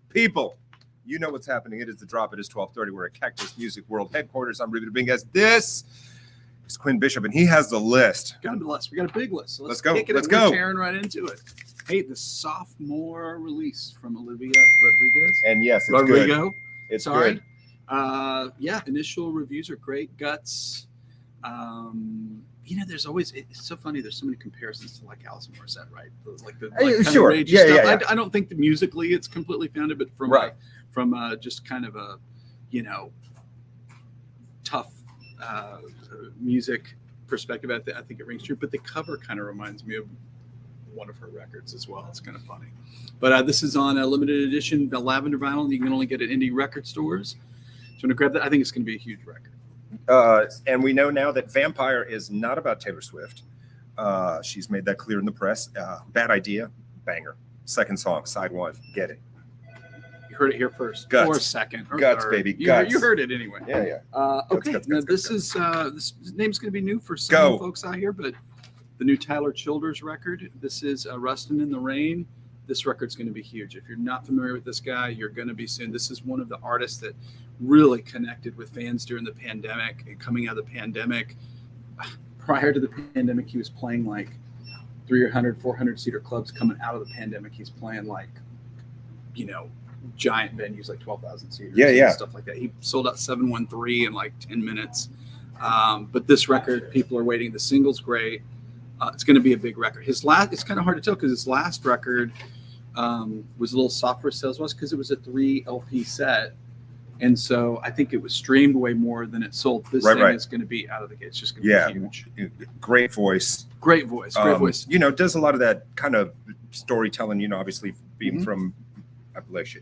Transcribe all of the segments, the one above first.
People, you know what's happening. It is the drop. It is 12:30. We're at Cactus Music World headquarters. I'm Ruben Dominguez. This is Quinn Bishop, and he has the list. Got a list. We got a big list. So let's go. Let's go. Tearing right into it. Hey, the sophomore release from Olivia Rodriguez. And yes, it's Rodrigo. good. It's Sorry. Good. Yeah, initial reviews are great. Guts. There's always, it's so funny. There's so many comparisons to like Alice Morissette, right? Like the sure. Yeah, stuff. yeah. I don't think that musically it's completely founded, but from just kind of a, tough music perspective, I think it rings true. But the cover kind of reminds me of one of her records as well. It's kind of funny. But this is on a limited edition, the lavender vinyl. You can only get it at indie record stores. So I'm going to grab that. I think it's going to be a huge record. And we know now that Vampire is not about Taylor Swift. She's made that clear in the press. Bad Idea, banger. Second song, side one, get it. You heard it here first. Guts. Or second. Or Guts, third. baby. Guts. You heard it anyway. Yeah. Okay. Guts, now this name's going to be new for some folks out here, but the new Tyler Childers record. This is Rustin in the Rain. This record's going to be huge. If you're not familiar with this guy, you're going to be soon. This is one of the artists that really connected with fans during the pandemic and coming out of the pandemic. Prior to the pandemic, he was playing like 300, 400 seater clubs. Coming out of the pandemic, he's playing like, giant venues like 12,000 seaters. Yeah. Stuff like that. He sold out 713 in like 10 minutes. But this record, people are waiting. The single's great. It's going to be a big record. It's kind of hard to tell because his last record was a little softer sales-wise because it was a 3 LP set. And so I think it was streamed way more than it sold. This thing is going to be out of the gate. It's just going to be huge. Great voice. Great voice. Does a lot of that kind of storytelling, obviously being from Appalachia.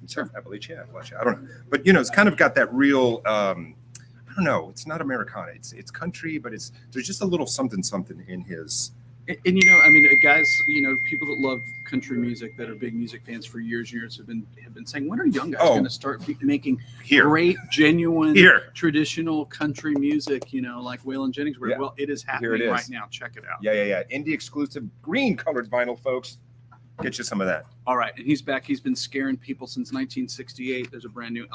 Sure. Appalachia. I don't know. But, it's kind of got that real, I don't know. It's not Americana. It's country, but there's just a little something in his. And guys, people that love country music that are big music fans for years have been saying, when are young guys going to start making great, genuine, traditional country music? Like Waylon Jennings. Yeah. Well, it is happening right now. Check it out. Yeah. Indie exclusive green colored vinyl, folks. Get you some of that. All right, and he's back. He's been scaring people since 1968. There's a brand new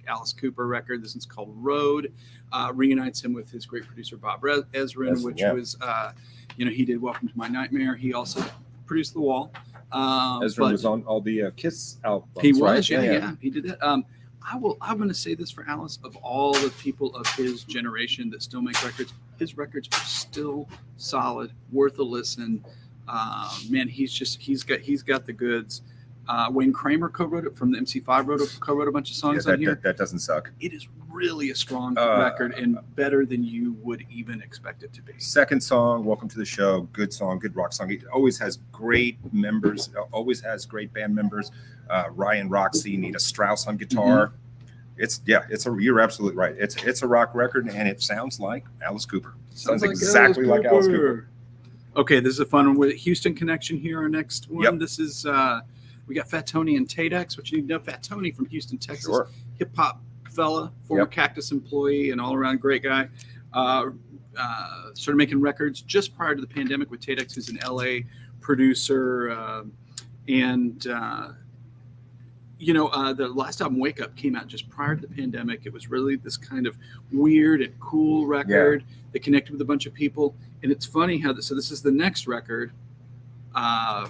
Alice Cooper record. This one's called Road. Reunites him with his great producer Bob Ezrin, which was, he did Welcome to My Nightmare. He also produced The Wall. Ezrin was on all the Kiss albums. He was, right? yeah, he did that. I'm going to say this for Alice: of all the people of his generation that still make records, his records are still solid, worth a listen. Man, he's got the goods. Wayne Kramer co-wrote it from the MC5 co-wrote a bunch of songs on here. That doesn't suck. It is really a strong record and better than you would even expect it to be. Second song, Welcome to the Show. Good song, good rock song. It always has great members. Always has great band members. Ryan Roxy, Nina Strauss on guitar. Mm-hmm. You're absolutely right. It's a rock record and it sounds like Alice Cooper. Sounds exactly like Alice Cooper. Okay, this is a fun one with Houston connection here. Our next one. Yep. This is we got Fat Tony and Taydex, which you need to know. Fat Tony from Houston, Texas, hip hop fella, former Cactus employee, and all around great guy. Started making records just prior to the pandemic with Taydex, who's an LA producer, the last album, Wake Up, came out just prior to the pandemic. It was really this kind of weird and cool record that connected with a bunch of people. And it's funny how this is the next record. I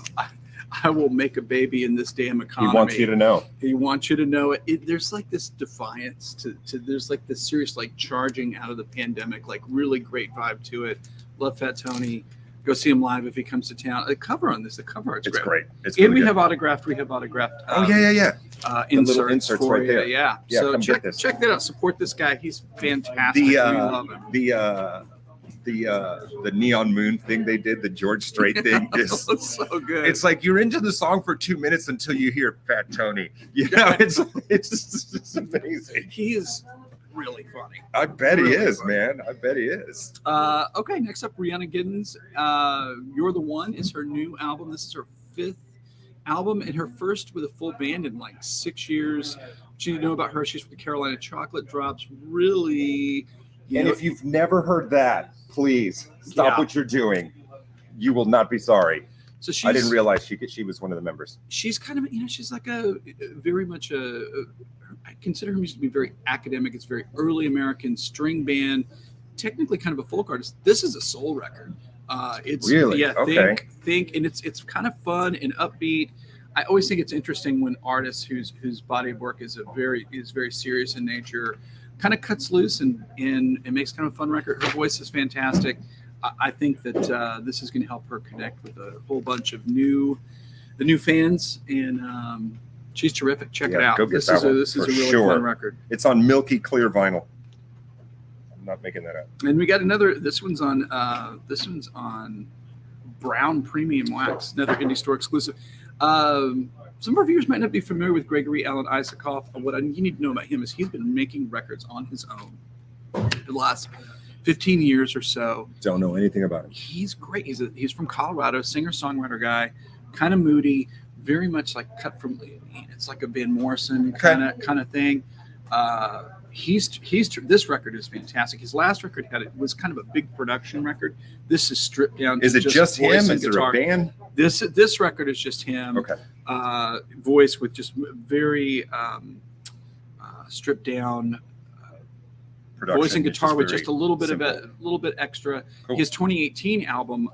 will make a baby in this damn economy. He wants you to know. He wants you to know it. There's like this defiance to there's like this serious like charging out of the pandemic, like really great vibe to it. Love Fat Tony. Go see him live if he comes to town. The cover on this, the cover art's great. It's and really we good. have autographed. Inserts for right there. Yeah. So check that out. Support this guy. He's fantastic. We love him. The Neon Moon thing they did, the George Strait thing, is so good. It's like you're into the song for 2 minutes until you hear Fat Tony. It's amazing. He is really funny. I bet he is, man. I bet he is. Okay, next up, Rhiannon Giddens. You're the One is her new album. This is her 5th album and her first with a full band in like 6 years. What you need to know about her, she's with the Carolina Chocolate Drops. Really, if you've never heard that, please stop what you're doing. You will not be sorry. So I didn't realize she was one of the members. She's kind of, she's like a very much I consider her music to be very academic. It's very early American string band, technically kind of a folk artist. This is a soul record. It's really, yeah, okay. think, and it's kind of fun and upbeat. I always think it's interesting when artists whose body of work is very serious in nature kind of cuts loose and makes kind of a fun record. Her voice is fantastic. I think that this is going to help her connect with a whole bunch of the new fans, and she's terrific. Check it out. Go get This that is one, this is for a really sure. fun record. It's on milky clear vinyl. I'm not making that up. And we got another. This one's on brown premium wax. Another indie store exclusive. Some of our viewers might not be familiar with Gregory Alan Isakov. What you need to know about him is he's been making records on his own the last 15 years or so. Don't know anything about him. He's great. He's from Colorado, singer-songwriter guy, kind of moody, very much like cut from, it's like a Van Morrison kind of thing. This record is fantastic. His last record was kind of a big production record. This is stripped down. Is it just him? Is there a band? This record is just him. Okay. Voice with just very stripped down Production voice and guitar with just a little bit simple. of a little bit extra. Cool. His 2018 album,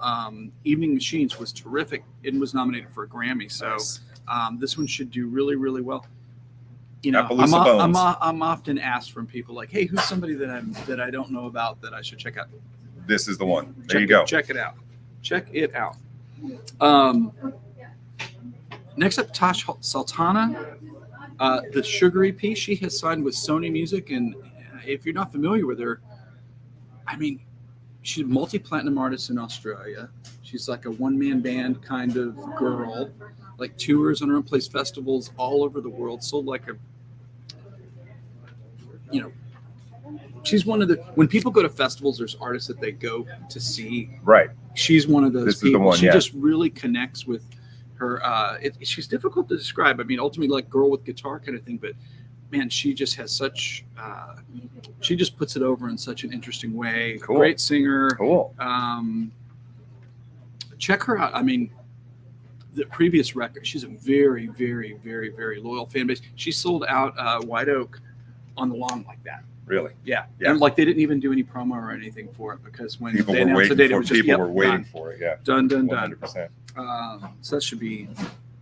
Evening Machines, was terrific and was nominated for a Grammy. So this one should do really, really well. Appaloosa Bones. I'm often asked from people like, "Hey, who's somebody that I don't know about that I should check out?" This is the one. There you go. Check it out. Check it out. Next up, Tash Sultana, the sugary piece. She has signed with Sony Music, and if you're not familiar with her, I mean, she's a multi-platinum artist in Australia. She's like a one-man band kind of girl, like tours on her own, plays festivals all over the world. Sold like she's one of when people go to festivals, there's artists that they go to see. Right. She's one of those This people. is the one, she yeah. just really connects with her. She's difficult to describe. I mean, ultimately like girl with guitar kind of thing, but man, she just has such, she just puts it over in such an interesting way. Cool. Great singer. Cool. Check her out. I mean, the previous record, she's a very, very, very, very loyal fan base. She sold out White Oak on the lawn like that. Really? Yeah. Yeah. And like they didn't even do any promo or anything for it because when People they were announced the waiting date, it for was just, people were done. waiting for it. Yeah. Done. 100%. So that should be,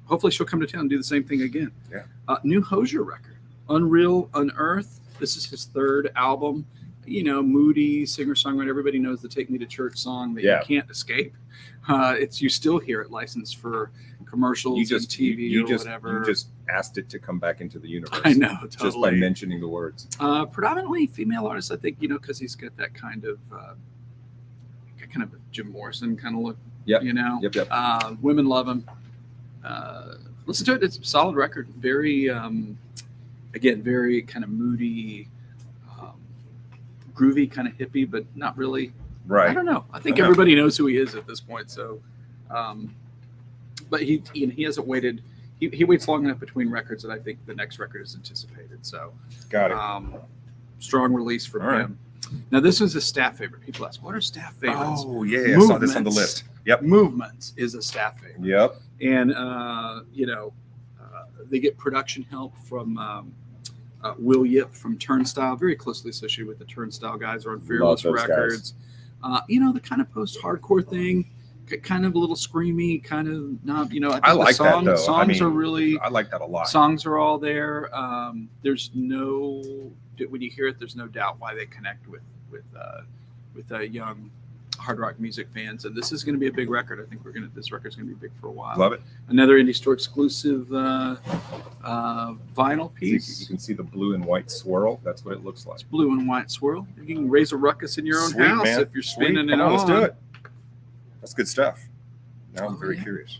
hopefully she'll come to town and do the same thing again. Yeah. New Hozier record, Unreal Unearth. This is his third album. Moody singer-songwriter. Everybody knows the "Take Me to Church" song that you can't escape. You still hear it licensed for commercials and TV or whatever. You just asked it to come back into the universe. I know, totally. Just by mentioning the words. Predominantly female artists, I think, because he's got that kind of a Jim Morrison kind of look. Yep. Yep. Women love him. Listen to it. It's a solid record. Very, again, very kind of moody, groovy, kind of hippie, but not really. Right. I don't know. I think everybody knows who he is at this point. So, but he hasn't waited. He waits long enough between records that I think the next record is anticipated. So, got it. Strong release from him. Right. Now, this is a staff favorite. People ask, what are staff favorites? Oh, yeah. I saw this on the list. Yep. Movements is a staff favorite. Yep. And, they get production help from Will Yip from Turnstile, very closely associated with the Turnstile guys, are on Fearless Records. The kind of post-hardcore thing, kind of a little screamy, kind of not, I think I like that, though. Songs are really, I like that a lot. Songs are all there. There's no, when you hear it, there's no doubt why they connect with young hard rock music fans. And this is going to be a big record. I think this record's going to be big for a while. Love it. Another indie store exclusive vinyl piece. You can see the blue and white swirl. That's what it looks like. It's blue and white swirl. You can raise a ruckus in your own Sweet, house man. if you're spinning it on. on. Let's do it. That's good stuff. Now I'm very curious.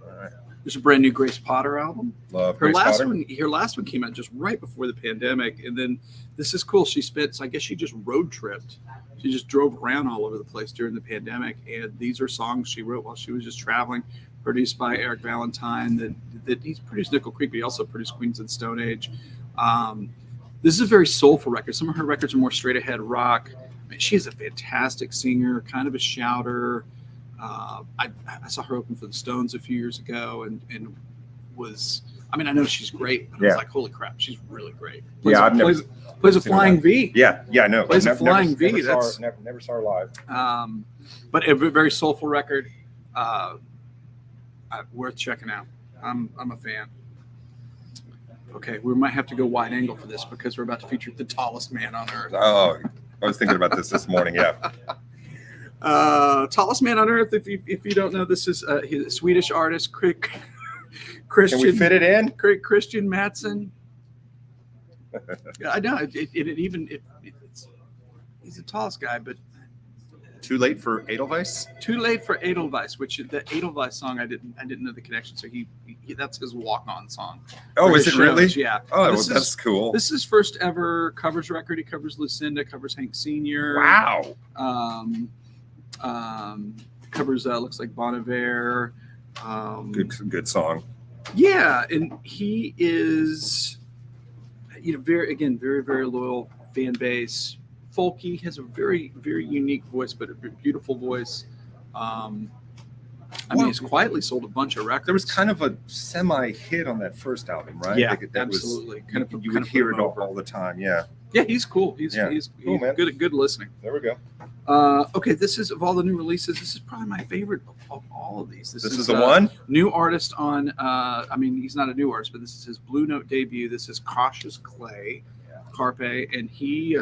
All right. There's a brand new Grace Potter album. Love her Grace last Potter. one. Her last one came out just right before the pandemic, and then this is cool. She I guess she just road tripped. She just drove around all over the place during the pandemic, and these are songs she wrote while she was just traveling. Produced by Eric Valentine. That he's produced Nickel Creek, but he also produced Queens and Stone Age. This is a very soulful record. Some of her records are more straight ahead rock. I mean, she is a fantastic singer, kind of a shouter. I saw her open for the Stones a few years ago, and was, I mean, I know she's great, but I was like, holy crap, she's really great. Plays a flying V. Yeah, I know. Plays a flying V. Never saw her live. But a very soulful record, worth checking out. I'm a fan. Okay, we might have to go wide angle for this because we're about to feature the tallest man on earth. Oh, I was thinking about this morning. Yeah. Tallest man on earth. If you don't know, this is a Swedish artist, Christian. Can we fit it in? Christian Mattsson. I know it's he's the tallest guy, but too late for Edelweiss. Too late for Edelweiss, which the Edelweiss song I didn't know the connection. So he that's his walk-on song. Oh, is it really? Yeah. Oh, that's cool. This is his first ever covers record. He covers Lucinda, covers Hank Sr. Wow. Covers looks like Bon Iver. Good song. Yeah, and he is, very very loyal fan base. Folky, has a very, very unique voice, but a beautiful voice. I mean, he's quietly sold a bunch of records. There was kind of a semi-hit on that first album, right? Yeah, absolutely. You would hear it all the time. Yeah. Yeah, he's cool. He's cool, man. Good listening. There we go. Okay, this is, of all the new releases, this is probably my favorite of all of these. This is the one? New artist on, I mean, he's not a new artist, but this is his Blue Note debut. This is Cautious Clay, Karpeh, and he,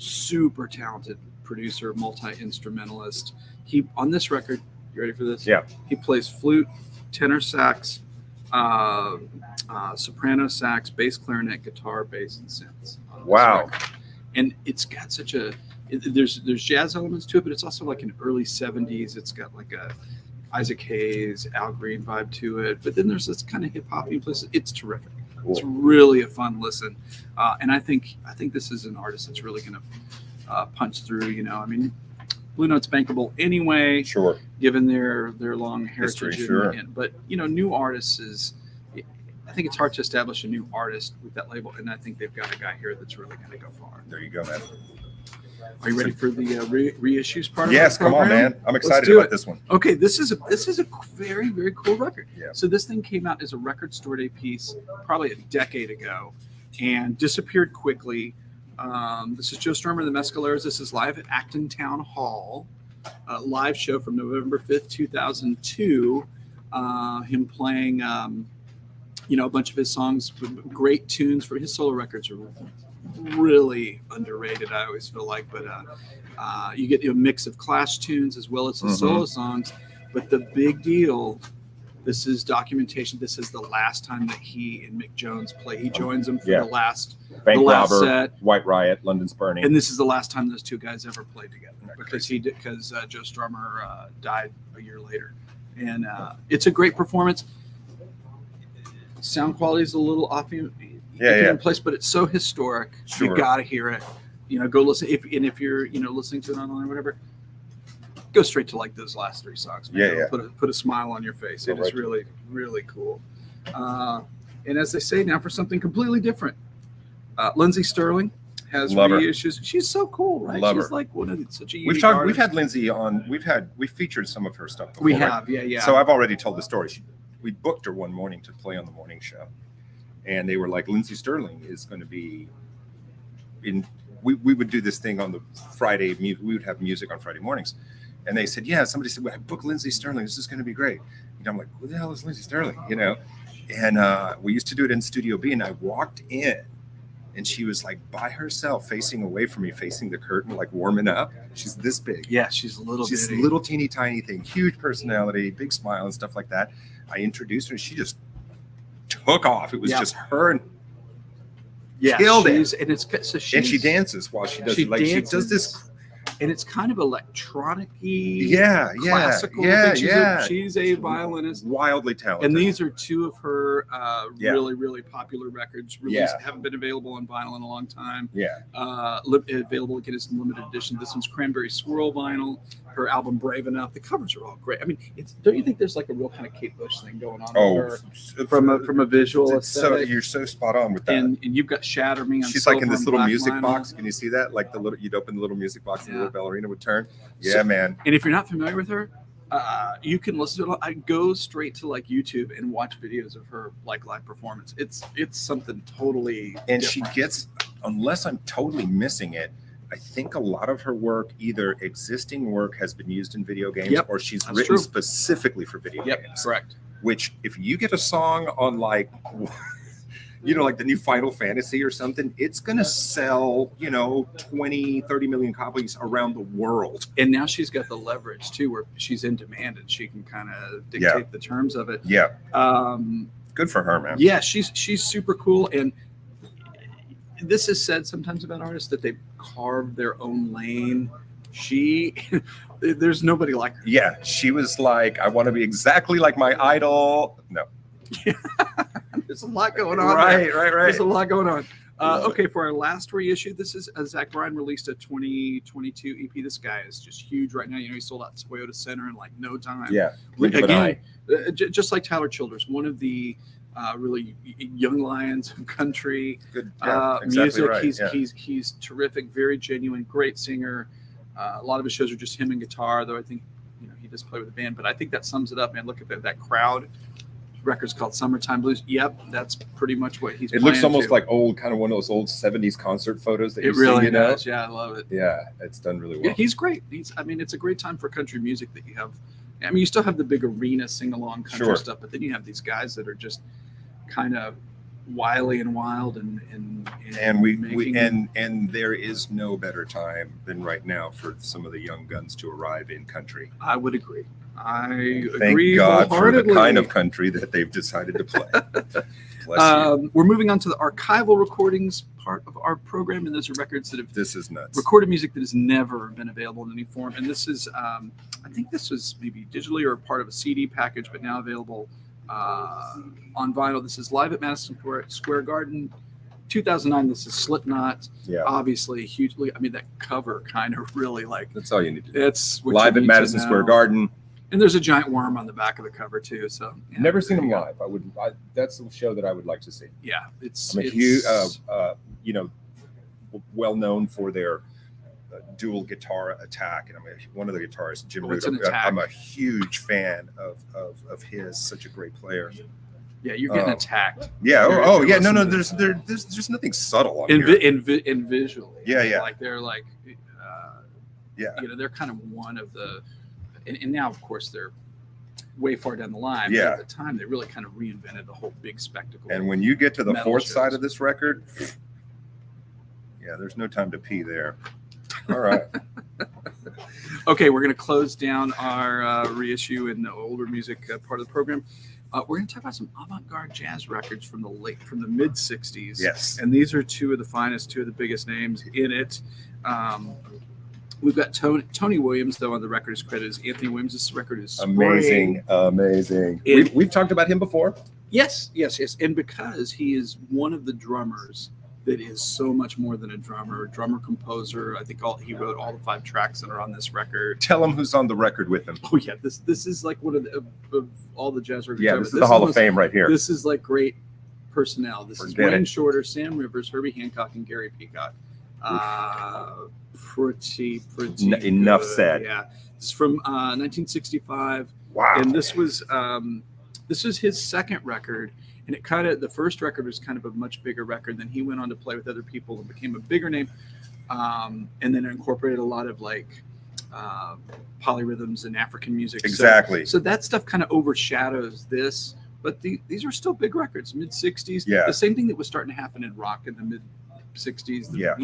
super talented producer, multi-instrumentalist. He, on this record, you ready for this? Yeah. He plays flute, tenor sax, soprano sax, bass clarinet, guitar, bass, and synths. Wow. And it's got such a, there's jazz elements to it, but it's also like an early 70s. It's got like a Isaac Hayes, Al Green vibe to it. But then there's this kind of hip-hoppy place. It's terrific. Cool. It's really a fun listen. And I think this is an artist that's really going to punch through, I mean, Blue Note's bankable anyway. Sure. Given their long heritage. History, sure. But, new artists is, I think it's hard to establish a new artist with that label. And I think they've got a guy here that's really going to go far. There you go, man. Are you ready for the reissues part? Yes, of the program? Come on, man. I'm excited about this one. Okay, this is a very, very cool record. Yeah. So this thing came out as a record store day piece probably a decade ago and disappeared quickly. This is Joe Strummer and the Mescaleras. This is live at Acton Town Hall, a live show from November 5th, 2002. Him playing, a bunch of his songs, great tunes for his solo records are really underrated, I always feel like, but you get a mix of Clash tunes as well as his solo songs. But the big deal, this is documentation. This is the last time that he and Mick Jones play. He joins them for the last Robber, set. White Riot, London's Burning, and this is the last time those two guys ever played together because Joe Strummer died a year later, and it's a great performance. Sound quality is a little off in place, but it's so historic. Sure. You gotta hear it. Go listen. If you're listening to it online or whatever, go straight to like those last three songs. Man. Put a smile on your face. It is really, really cool. And as they say now, for something completely different, Lindsey Stirling has reissues. She's so cool, right? Love She's her. like one of such a unique artist. We've had Lindsey on. We've featured some of her stuff before. We have, yeah. So I've already told the story. We booked her one morning to play on the morning show, and they were like, Lindsey Stirling is going to be in. We would do this thing on the Friday. We would have music on Friday mornings, and they said, yeah. Somebody said, well, I booked Lindsey Stirling. This is going to be great. And I'm like, who the hell is Lindsey Stirling? And we used to do it in Studio B, and I walked in, and she was like by herself, facing away from me, facing the curtain, like warming up. She's this big. Yeah, she's a little teeny tiny thing, huge personality, big smile and stuff like that. I introduced her, and she just took off. It was just her and killed it. And she dances while she does it. Like she does this. And it's kind of electronic-y, classical. She's a violinist. Wildly talented. And these are two of her really, really popular records. Haven't been available on vinyl in a long time. Yeah. Available again as limited edition. This one's Cranberry Swirl vinyl. her album Brave Enough. The covers are all great. I mean, don't you think there's like a real kind of Kate Bush thing going on with her from a visual aesthetic? So you're so spot on with that. And you've got Shatter Me on She's Silver like in this and little Black music Vinyl. box. Can you see that? Like you'd open the little music box and the little ballerina would turn. Yeah, man. And if you're not familiar with her, you can listen to it. I go straight to like YouTube and watch videos of her like live performance. It's something totally And different. she gets, unless I'm totally missing it, I think a lot of her work, either existing work has been used in video games, or she's written specifically for video games. Correct. Which, if you get a song on like, like the new Final Fantasy or something, it's going to sell, 20, 30 million copies around the world. And now she's got the leverage too, where she's in demand and she can kind of dictate the terms of it. Yeah. Good for her, man. Yeah, she's super cool. And this is said sometimes about artists that they've carved their own lane. There's nobody like her. Yeah, she was like, I want to be exactly like my idol. No. There's a lot going on. Right. There's a lot going on. Okay, for our last reissue, this is Zach Bryan released a 2022 EP. This guy is just huge right now. He sold out Toyota Center in like no time. Yeah. Again, just like Tyler Childers, one of the really young lions of country. Good. Yeah, exactly music. Right. He's terrific, very genuine, great singer. A lot of his shows are just him and guitar, though I think he does play with a band. But I think that sums it up, man. Look at that crowd. Record's called Summertime Blues. Yep, that's pretty much what he's. It looks almost like kind of one of those old '70s concert photos that you see. It really does. Yeah, I love it. Yeah, it's done really well. Yeah, he's great. It's a great time for country music that you have. I mean, you still have the big arena sing-along country stuff, but then you have these guys that are just kind of wily and wild and there is no better time than right now for some of the young guns to arrive in country. I would agree. Thank God for the kind of country that they've decided to play. Bless you. We're moving on to the archival recordings part of our program, and those are records that have nuts. Recorded music that has never been available in any form. And this is, I think this was maybe digitally or part of a CD package, but now available on vinyl. This is Live at Madison Square Garden, 2009. This is Slipknot. Yeah. Obviously, hugely. I mean, that cover kind of really like. That's all you need to do. It's Live at Madison Square Garden. And there's a giant worm on the back of the cover too. So never seen them live. That's the show that I would like to see. Yeah, it's huge, well known for their dual guitar attack, and one of the guitarists, Jim Root. I'm a huge fan of his. Such a great player. Yeah, you're getting attacked. Yeah. Yeah. No. There's nothing subtle on here. In visually. Yeah. Like they're like, they're kind of one of the. And now, of course, they're way far down the line. Yeah. But at the time, they really kind of reinvented the whole big spectacle. And when you get to the fourth side of this record, there's no time to pee there. All right. Okay, we're going to close down our reissue and older music part of the program. We're going to talk about some avant-garde jazz records from the mid '60s. Yes. And these are two of the finest, two of the biggest names in it. We've got Tony Williams, though, on the record. His credit is Anthony Williams. This record is amazing. We've talked about him before. Yes. And because he is one of the drummers that is so much more than a drummer composer. I think he wrote all the 5 tracks that are on this record. Tell him who's on the record with him. Oh yeah, this is like one of all the jazz records. Yeah, this is the Hall of Fame right here. This is like great personnel. This is Wayne Shorter, Sam Rivers, Herbie Hancock, and Gary Peacock. Pretty enough good. said. Yeah, it's from 1965. Wow. And this was his second record, and the first record was kind of a much bigger record. Then he went on to play with other people and became a bigger name, and then incorporated a lot of like polyrhythms and African music. Exactly. So that stuff kind of overshadows this, but these are still big records, mid '60s. Yeah. The same thing that was starting to happen in rock in the mid '60s. Yeah.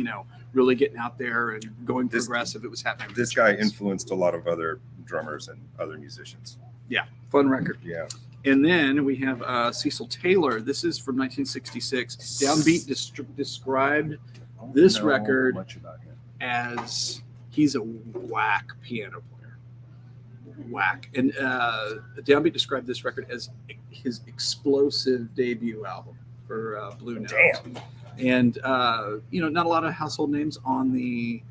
Really getting out there and going progressive. It was happening. This guy influenced a lot of other drummers and other musicians. Yeah, fun record. Yeah. And then we have Cecil Taylor. This is from 1966. Downbeat described this record as he's a whack piano player. Whack. And Downbeat described this record as his explosive debut album for Blue Note. Damn. And not a lot of household names on the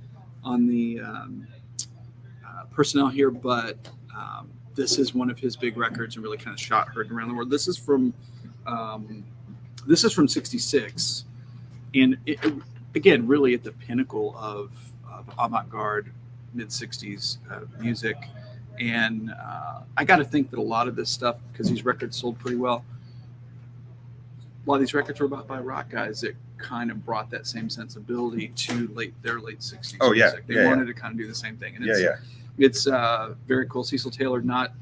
personnel here, but this is one of his big records and really kind of heard around the world. This is from '66, and again, really at the pinnacle of avant-garde mid '60s music. And I got to think that a lot of this stuff, because these records sold pretty well, a lot of these records were bought by rock guys that kind of brought that same sensibility to their late '60s music. They wanted to kind of do the same thing. And it's very cool. Cecil Taylor, not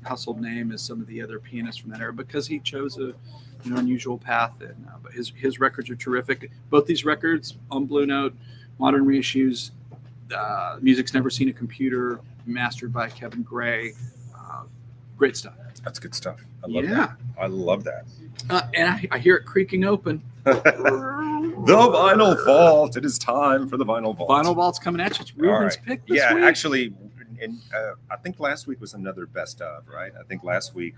household name as some of the other pianists from that era, because he chose a unusual path. And but his records are terrific. Both these records on Blue Note, modern reissues. Music's Never Seen a Computer, mastered by Kevin Gray. Great stuff. That's good stuff. I love that. I love that. And I hear it creaking open. The vinyl vault. It is time for the vinyl vault. Vinyl vault's coming at you. It's Ruben's pick this week. Actually, and I think last week was another best of, right? I think last week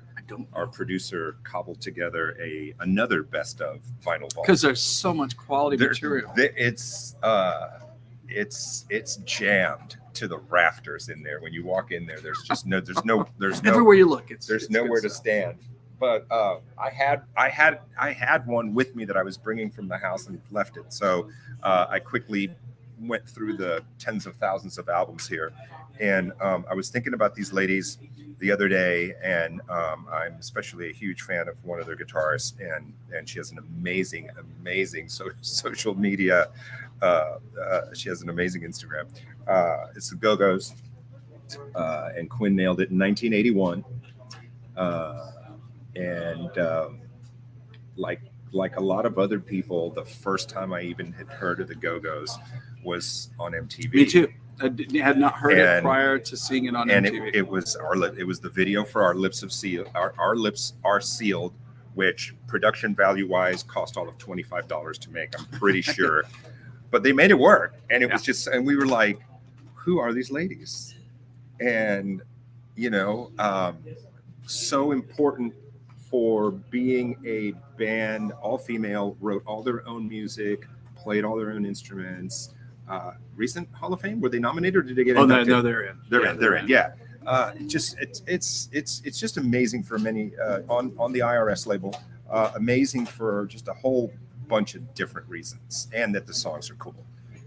our producer cobbled together another best of vinyl vault. Because there's so much quality material. It's jammed to the rafters in there. When you walk in there, there's everywhere you look, there's nowhere to stand. But I had one with me that I was bringing from the house and left it. So I quickly went through the tens of thousands of albums here, and I was thinking about these ladies the other day, and I'm especially a huge fan of one of their guitarists, and she has an amazing social media. She has an amazing Instagram. It's the Go-Gos, and Quinn nailed it in 1981. Like a lot of other people, the first time I even had heard of the Go-Gos was on MTV. Me too. I had not heard it prior to seeing it on MTV. And it was the video for Our Lips Are Sealed, which production value wise cost all of $25 to make, I'm pretty sure. But they made it work. And it was just, and we were like, who are these ladies? And, so important for being a band, all female, wrote all their own music, played all their own instruments. Recent Hall of Fame, were they nominated or did they get inducted? No, they're in. They're in. Yeah. It's just amazing for many on the IRS label. Amazing for just a whole bunch of different reasons, and that the songs are cool.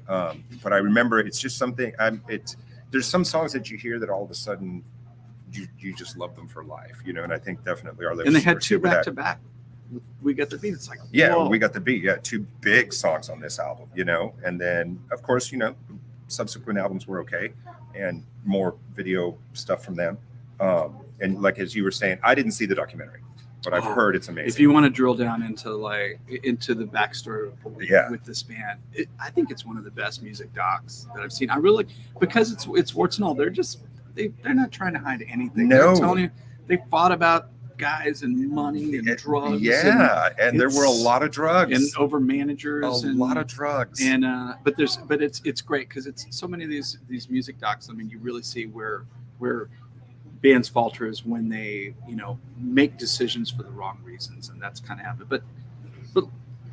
But I remember it's just something. There's some songs that you hear that all of a sudden you just love them for life, and I think definitely Our Lips. And they had two back to back. We Got the Beat. It's like, whoa. We Got the Beat. Yeah, two big songs on this album, and then of course, subsequent albums were okay, and more video stuff from them. And like as you were saying, I didn't see the documentary, but I've heard it's amazing. If you want to drill down into the backstory with this band, I think it's one of the best music docs that I've seen. I really, because it's warts and all. They're not trying to hide anything. No. They're telling you they fought about guys and money and drugs. Yeah, and there were a lot of drugs and over managers. A lot of drugs. And but it's great because it's so many of these music docs. I mean, you really see where bands falter is when they make decisions for the wrong reasons, and that's kind of happened. But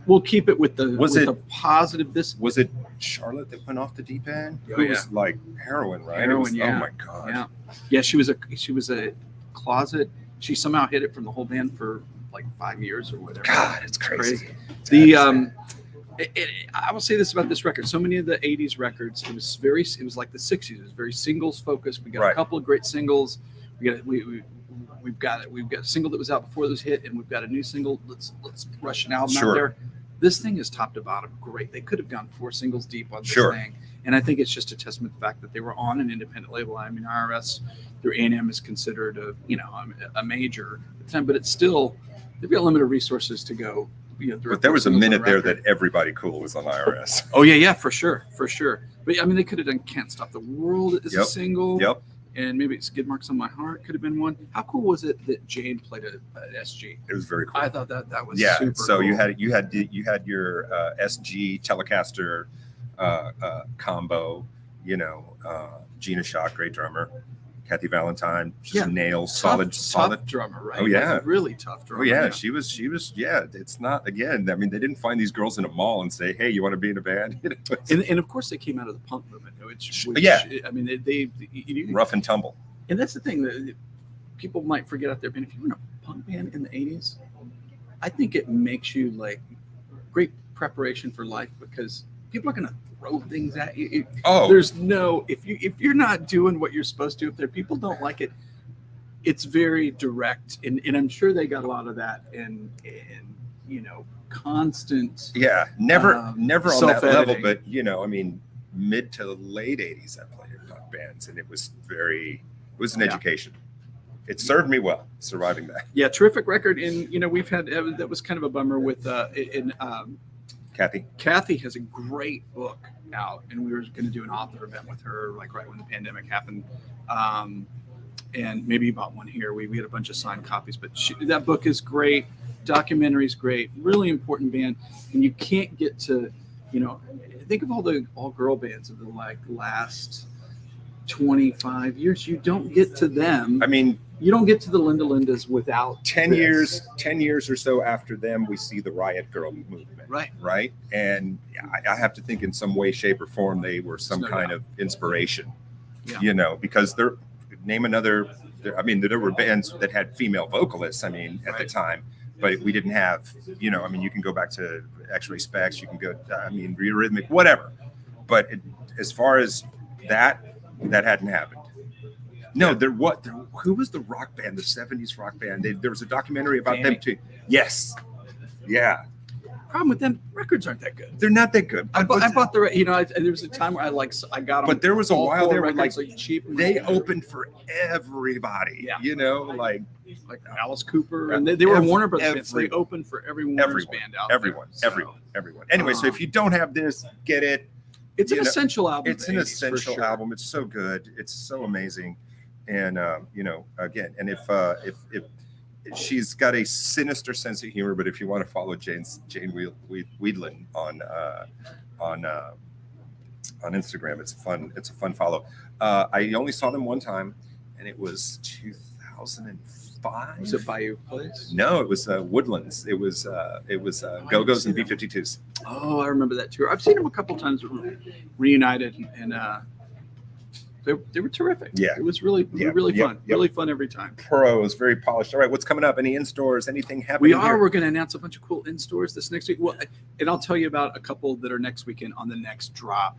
we'll keep it with the positive. Was it Charlotte that went off the deep end? Who was like heroin, right? Heroin, Oh my god. Yeah. She was a closet. She somehow hid it from the whole band for like 5 years or whatever. God, it's crazy. I will say this about this record. So many of the 80s records, it was like the 60s. It was very singles focused. We got a couple of great singles. We've got a single that was out before this hit, and we've got a new single. Let's rush an album out there. This thing is top to bottom great. They could have gone 4 singles deep on this thing, and I think it's just a testament to the fact that they were on an independent label. I mean, IRS through A&M is considered a major at the time, but it's still they've got limited resources to go. But there was a minute there that everybody cool was on IRS. Oh yeah, for sure. But I mean, they could have done "Can't Stop the World" as a single. Yep. And maybe "Skid Marks on My Heart" could have been one. How cool was it that Jane played an SG? It was very cool. I thought that was super so cool. you had your SG Telecaster combo. Gina Shaw, great drummer. Kathy Valentine, Yeah. nails, Tough solid. drummer, right? Oh, yeah. Like, really tough drummer. Oh yeah, she was. Yeah, it's not. Again, I mean, they didn't find these girls in a mall and say, "Hey, you want to be in a band?" You know, And of course they came out of the punk movement, which Yeah. I mean they rough and tumble. and that's the thing that people might forget out there. But if you were in a punk band in the '80s, I think it makes you like great preparation for life because people are going to throw things at you. Oh, There's no if you're not doing what you're supposed to, if there people don't like it, it's very direct, and I'm sure they got a lot of that in constant. yeah, never on that level, self-editing. but I mean, mid to late '80s, I played in punk bands, and it was an education. It served me well surviving that. Yeah, terrific record, and we've had that was kind of a bummer with Kathy has a great book out, and we were going to do an author event with her like right when the pandemic happened. And maybe you bought one here. We had a bunch of signed copies, but that book is great. Documentary is great. Really important band. And you can't get to, think of all the all-girl bands of the last 25 years. You don't get to them. I mean, you don't get to the Linda Lindas without 10 this. years or so after them, we see the Riot Girl movement. Right. And I have to think in some way, shape, or form, they were some kind of inspiration, because name another. I mean, there were bands that had female vocalists. I mean, at the time, but we didn't have. I mean, you can go back to X-Ray Specs. You can go. I mean, Rhythmic, whatever. But as far as that hadn't happened. No, who was the rock band? The '70s rock band. There was a documentary about them too. Yes. Yeah. Problem with them, records aren't that good. They're not that good. I bought the, there was a time where I got them. But there was a while they were like cheap. They opened for everybody. Like Alice Cooper, and they were Warner Brothers fans. They opened for every Warner's band out everyone. Anyway, so if you don't have this, get it. It's an essential album. It's an essential album. It's so good. It's so amazing. And again, and if she's got a sinister sense of humor, but if you want to follow Jane Weedland on Instagram, it's a fun follow. I only saw them one time, and it was 2005. Was it Bayou Place? No, it was Woodlands. It was Go-Gos and B-52s. Oh, I remember that tour. I've seen them a couple times reunited, and they were terrific. Yeah, it was really fun. Really fun every time. Pros, very polished. All right, what's coming up? Any in-stores? Anything happening? We're going to announce a bunch of cool in-stores this next week. Well, and I'll tell you about a couple that are next weekend on the next drop.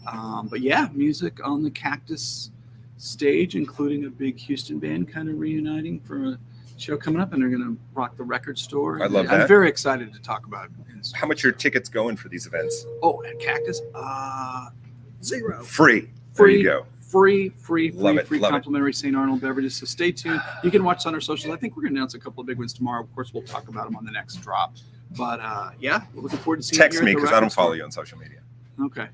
But yeah, music on the Cactus stage, including a big Houston band kind of reuniting for a show coming up, and they're going to rock the record store. I love that. I'm very excited to talk about it. How much are tickets going for these events? Oh, at Cactus, $0. Free. There you go. Free Love complimentary St. Arnold beverages. So stay tuned. You can watch on our socials. I think we're going to announce a couple of big ones tomorrow. Of course, we'll talk about them on the next drop. But yeah, we're looking forward to seeing you. Text me because I don't follow you on social media. Okay.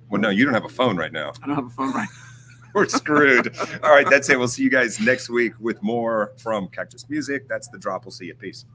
Well, no, you don't have a phone right now. I don't have a phone right now. We're screwed. All right, that's it. We'll see you guys next week with more from Cactus Music. That's the drop. We'll see you. Peace.